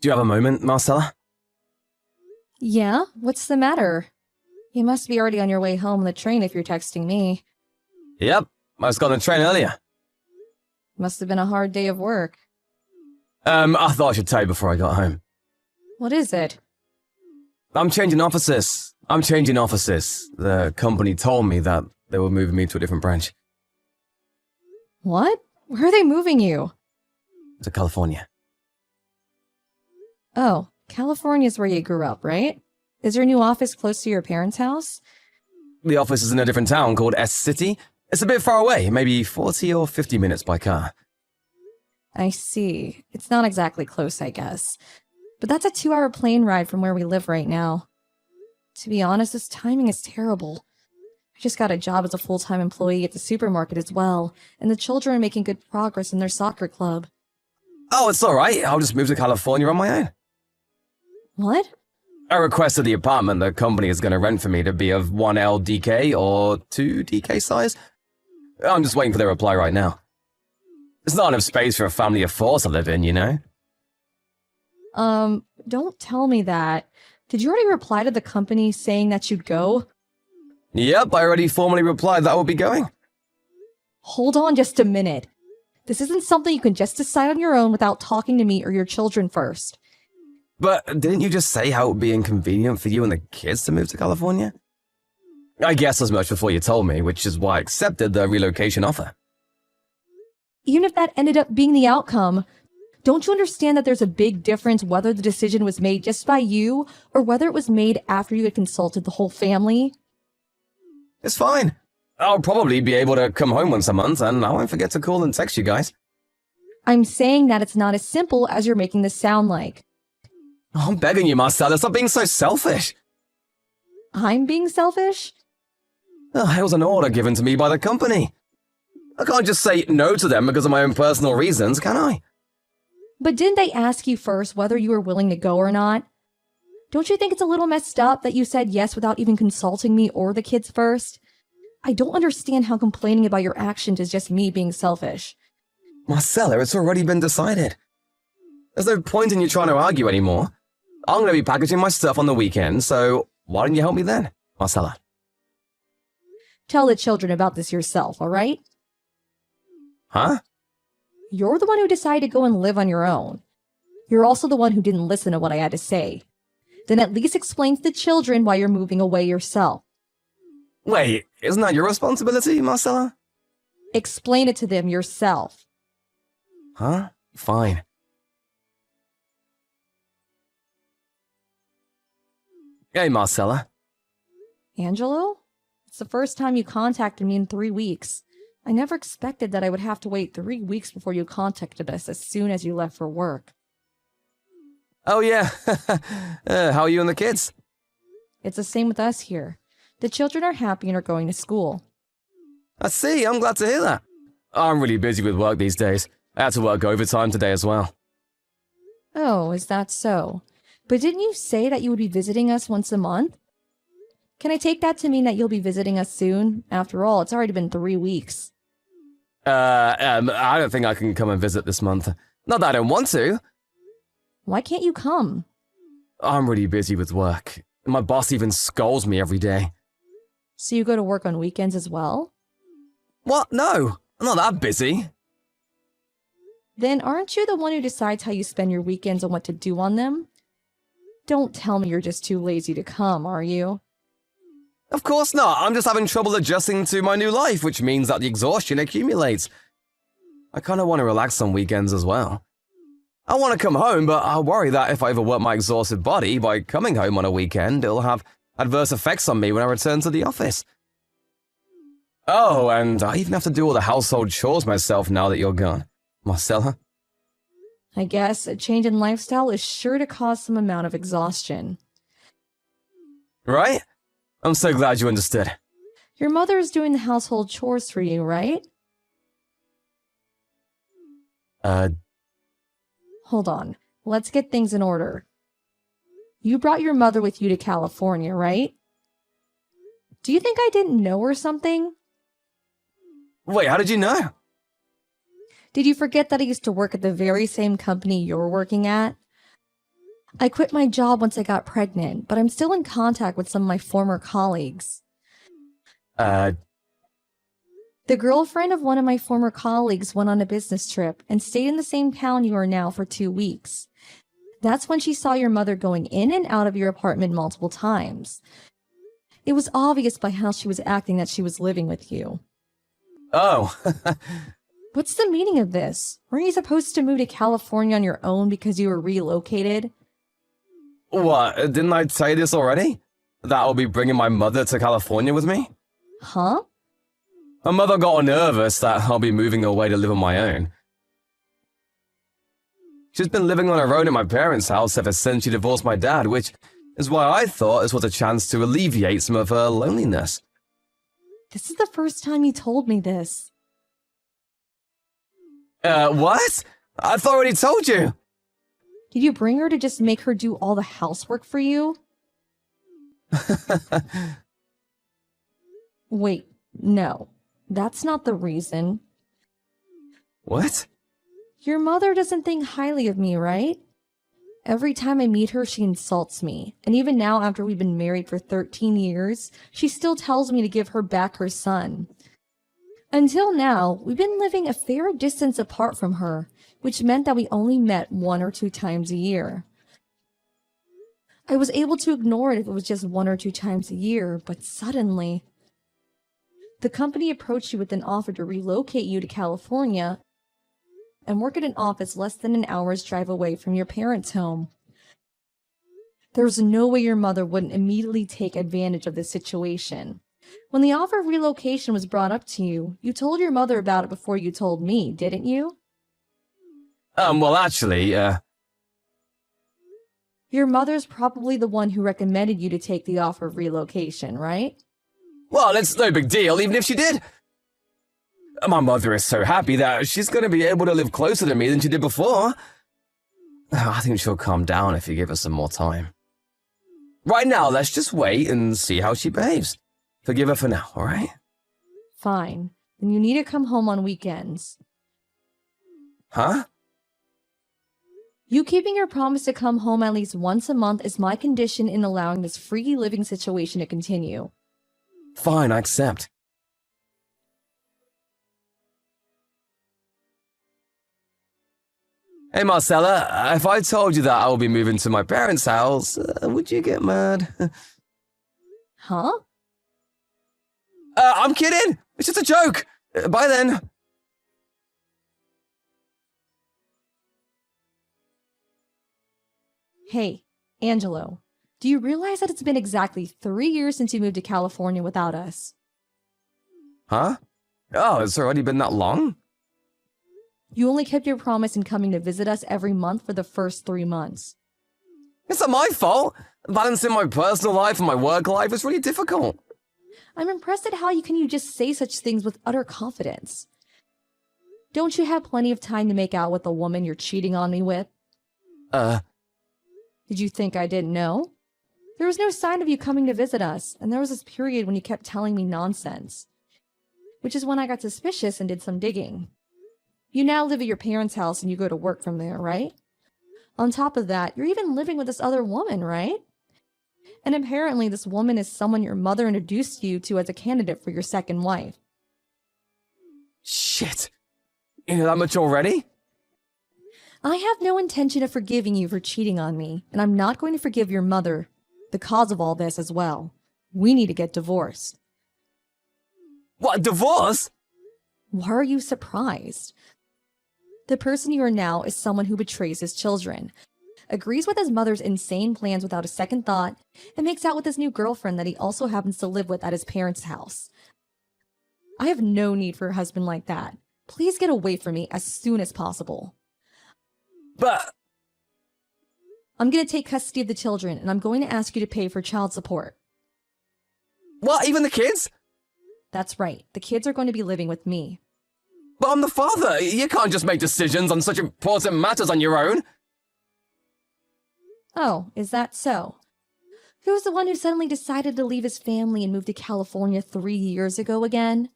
Do you have a moment, Marcella? Yeah? What's the matter? You must be already on your way home on the train if you're texting me. Yep, I just got on the train earlier. Must have been a hard day of work. I thought I should tell you before I got home. What is it? I'm changing offices. The company told me that they were moving me to a different branch. What? Where are they moving you? To California. Oh, California's where you grew up, right? Is your new office close to your parents' house? The office is in a different town called S-City. It's a bit far away, maybe 40 or 50 minutes by car. I see. It's not exactly close, I guess. But that's a 2-hour plane ride from where we live right now. To be honest, this timing is terrible. I just got a job as a full-time employee at the supermarket as well, and the children are making good progress in their soccer club. Oh, it's alright. I'll just move to California on my own. What? I requested the apartment the company is going to rent for me to be of 1L DK or 2 DK size. I'm just waiting for their reply right now. There's not enough space for a family of 4 to live in, you know? Don't tell me that. Did you already reply to the company saying that you'd go? Yep, I already formally replied that I will be going. Hold on just a minute. This isn't something you can just decide on your own without talking to me or your children first. But didn't you just say how it would be inconvenient for you and the kids to move to California? I guessed as much before you told me, which is why I accepted the relocation offer. Even if that ended up being the outcome, don't you understand that there's a big difference whether the decision was made just by you or whether it was made after you had consulted the whole family? It's fine. I'll probably be able to come home once a month, and I won't forget to call and text you guys. I'm saying that it's not as simple as you're making this sound like. I'm begging you, Marcella, stop being so selfish. I'm being selfish? It was an order given to me by the company. I can't just say no to them because of my own personal reasons, can I? But didn't they ask you first whether you were willing to go or not? Don't you think it's a little messed up that you said yes without even consulting me or the kids first? I don't understand how complaining about your actions is just me being selfish. Marcella, it's already been decided. There's no point in you trying to argue anymore. I'm going to be packaging my stuff on the weekend, so why don't you help me then, Marcella? Tell the children about this yourself, all right? Huh? You're the one who decided to go and live on your own. You're also the one who didn't listen to what I had to say. Then at least explain to the children why you're moving away yourself. Wait, isn't that your responsibility, Marcella? Explain it to them yourself. Huh? Fine. Hey, Marcella. Angelo? It's the first time you contacted me in 3 weeks. I never expected that I would have to wait 3 weeks before you contacted us as soon as you left for work. Oh, yeah. How are you and the kids? It's the same with us here. The children are happy and are going to school. I see. I'm glad to hear that. I'm really busy with work these days. I had to work overtime today as well. Oh, is that so? But didn't you say that you would be visiting us once a month? Can I take that to mean that you'll be visiting us soon? After all, it's already been 3 weeks. I don't think I can come and visit this month. Not that I don't want to. Why can't you come? I'm really busy with work. My boss even scolds me every day. So you go to work on weekends as well? What? No, I'm not that busy. Then aren't you the one who decides how you spend your weekends and what to do on them? Don't tell me you're just too lazy to come, are you? Of course not. I'm just having trouble adjusting to my new life, which means that the exhaustion accumulates. I kind of want to relax on weekends as well. I want to come home, but I worry that if I overwork my exhausted body by coming home on a weekend, it'll have adverse effects on me when I return to the office. Oh, and I even have to do all the household chores myself now that you're gone. Marcella? I guess a change in lifestyle is sure to cause some amount of exhaustion. Right? I'm so glad you understood. Your mother is doing the household chores for you, right? Hold on. Let's get things in order. You brought your mother with you to California, right? Do you think I didn't know or something? Wait, how did you know? Did you forget that I used to work at the very same company you're working at? I quit my job once I got pregnant, but I'm still in contact with some of my former colleagues. Uh, The girlfriend of one of my former colleagues went on a business trip and stayed in the same town you are now for 2 weeks. That's when she saw your mother going in and out of your apartment multiple times. It was obvious by how she was acting that she was living with you. oh. What's the meaning of this? Weren't you supposed to move to California on your own because you were relocated? What, didn't I tell you this already? That I'll be bringing my mother to California with me? Huh? My mother got nervous that I'll be moving away to live on my own. She's been living on her own at my parents' house ever since she divorced my dad, which is why I thought this was a chance to alleviate some of her loneliness. This is the first time you told me this. What? I thought I already told you. Did you bring her to just make her do all the housework for you? Wait, no. That's not the reason. What? Your mother doesn't think highly of me, right? Every time I meet her, she insults me. And even now, after we've been married for 13 years, she still tells me to give her back her son. Until now, we've been living a fair distance apart from her, which meant that we only met 1 or 2 times a year. I was able to ignore it if it was just 1 or 2 times a year, but suddenly, the company approached you with an offer to relocate you to California and work at an office less than an hour's drive away from your parents' home. There was no way your mother wouldn't immediately take advantage of this situation. When the offer of relocation was brought up to you, you told your mother about it before you told me, didn't you? Well, actually, Your mother's probably the one who recommended you to take the offer of relocation, right? well, it's no big deal, even if she did. My mother is so happy that she's going to be able to live closer to me than she did before. I think she'll calm down if you give her some more time. Right now, let's just wait and see how she behaves. Forgive her for now, alright? Fine. Then you need to come home on weekends. Huh? You keeping your promise to come home at least once a month is my condition in allowing this freaky living situation to continue. Fine, I accept. Hey Marcella, if I told you that I will be moving to my parents' house, would you get mad? Huh? I'm kidding! It's just a joke! Bye then! Hey, Angelo, do you realize that it's been exactly 3 years since you moved to California without us? Huh? Oh, it's already been that long? You only kept your promise in coming to visit us every month for the first 3 months. It's not my fault. Balancing my personal life and my work life is really difficult. I'm impressed at how you just say such things with utter confidence. Don't you have plenty of time to make out with the woman you're cheating on me with? Did you think I didn't know? There was no sign of you coming to visit us, and there was this period when you kept telling me nonsense. Which is when I got suspicious and did some digging. You now live at your parents' house and you go to work from there, right? On top of that, you're even living with this other woman, right? And apparently this woman is someone your mother introduced you to as a candidate for your second wife. Shit. You know that much already? I have no intention of forgiving you for cheating on me, and I'm not going to forgive your mother, the cause of all this as well. We need to get divorced. What, divorce? Why are you surprised? The person you are now is someone who betrays his children, agrees with his mother's insane plans without a second thought, and makes out with his new girlfriend that he also happens to live with at his parents' house. I have no need for a husband like that. Please get away from me as soon as possible. But... I'm going to take custody of the children, and I'm going to ask you to pay for child support. What, even the kids? That's right. The kids are going to be living with me. But I'm the father. You can't just make decisions on such important matters on your own. Oh, is that so? Who's the one who suddenly decided to leave his family and move to California 3 years ago again?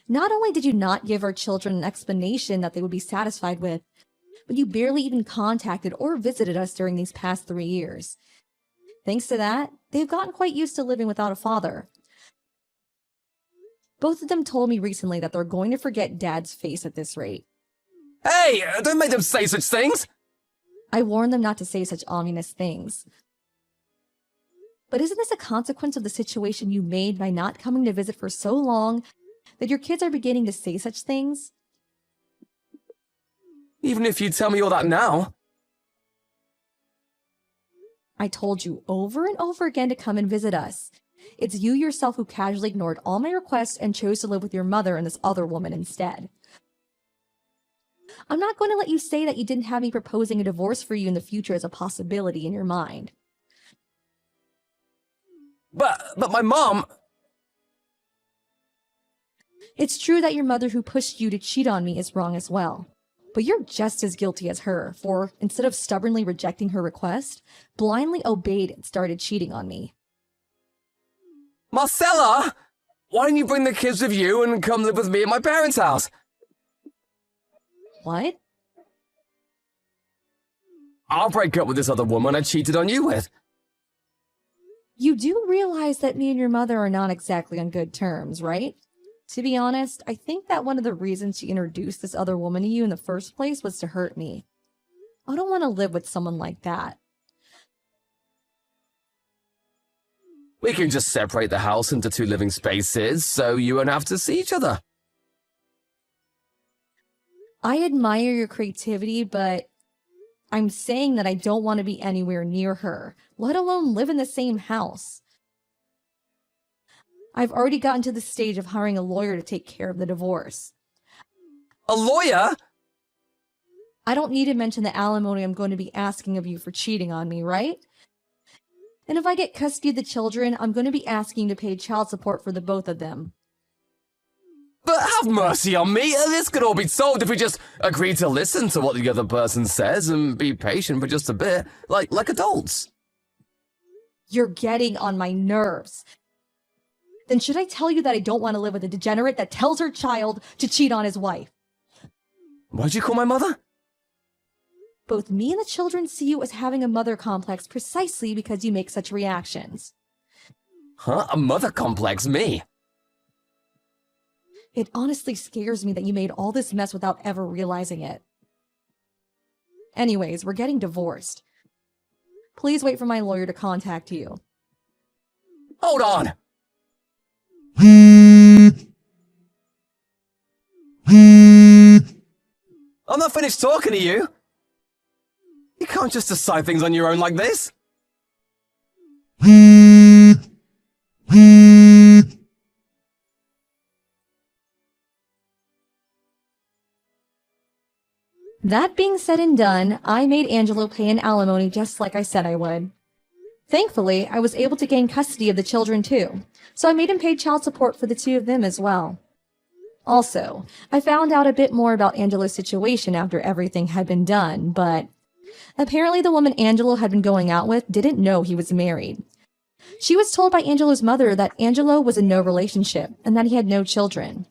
Not only did you not give our children an explanation that they would be satisfied with, but you barely even contacted or visited us during these past 3 years. Thanks to that, they've gotten quite used to living without a father. Both of them told me recently that they're going to forget Dad's face at this rate. Hey, don't make them say such things! I warned them not to say such ominous things. But isn't this a consequence of the situation you made by not coming to visit for so long that your kids are beginning to say such things? Even if you tell me all that now. I told you over and over again to come and visit us. It's you yourself who casually ignored all my requests and chose to live with your mother and this other woman instead. I'm not going to let you say that you didn't have me proposing a divorce for you in the future as a possibility in your mind. But my mom... It's true that your mother who pushed you to cheat on me is wrong as well. But you're just as guilty as her, for instead of stubbornly rejecting her request, blindly obeyed and started cheating on me. Marcella! Why don't you bring the kids with you and come live with me at my parents' house? What? I'll break up with this other woman I cheated on you with. You do realize that me and your mother are not exactly on good terms, right? To be honest, I think that one of the reasons she introduced this other woman to you in the first place was to hurt me. I don't want to live with someone like that. We can just separate the house into 2 living spaces, so you won't have to see each other. I admire your creativity, but I'm saying that I don't want to be anywhere near her, let alone live in the same house. I've already gotten to the stage of hiring a lawyer to take care of the divorce. A lawyer? I don't need to mention the alimony I'm going to be asking of you for cheating on me, right? And if I get custody of the children, I'm going to be asking to pay child support for the both of them. But have mercy on me, this could all be solved if we just agree to listen to what the other person says and be patient for just a bit, like adults. You're getting on my nerves. Then should I tell you that I don't want to live with a degenerate that tells her child to cheat on his wife? What'd you call my mother? Both me and the children see you as having a mother complex precisely because you make such reactions. Huh? A mother complex? Me? It honestly scares me that you made all this mess without ever realizing it. Anyways, we're getting divorced. Please wait for my lawyer to contact you. Hold on! I'm not finished talking to you. You can't just decide things on your own like this. That being said and done, I made Angelo pay an alimony just like I said I would. Thankfully, I was able to gain custody of the children too, so I made him pay child support for the 2 of them as well. Also, I found out a bit more about Angelo's situation after everything had been done, but apparently the woman Angelo had been going out with didn't know he was married. She was told by Angelo's mother that Angelo was in no relationship and that he had no children.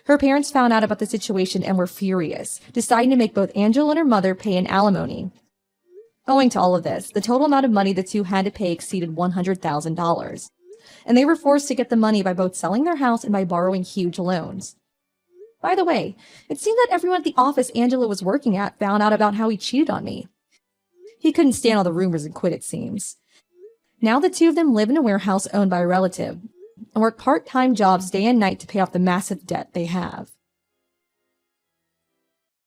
Her parents found out about the situation and were furious, deciding to make both Angelo and her mother pay an alimony. Owing to all of this, the total amount of money the 2 had to pay exceeded $100,000, and they were forced to get the money by both selling their house and by borrowing huge loans. By the way, it seemed that everyone at the office Angelo was working at found out about how he cheated on me. He couldn't stand all the rumors and quit, it seems. Now the 2 of them live in a warehouse owned by a relative, and work part-time jobs day and night to pay off the massive debt they have.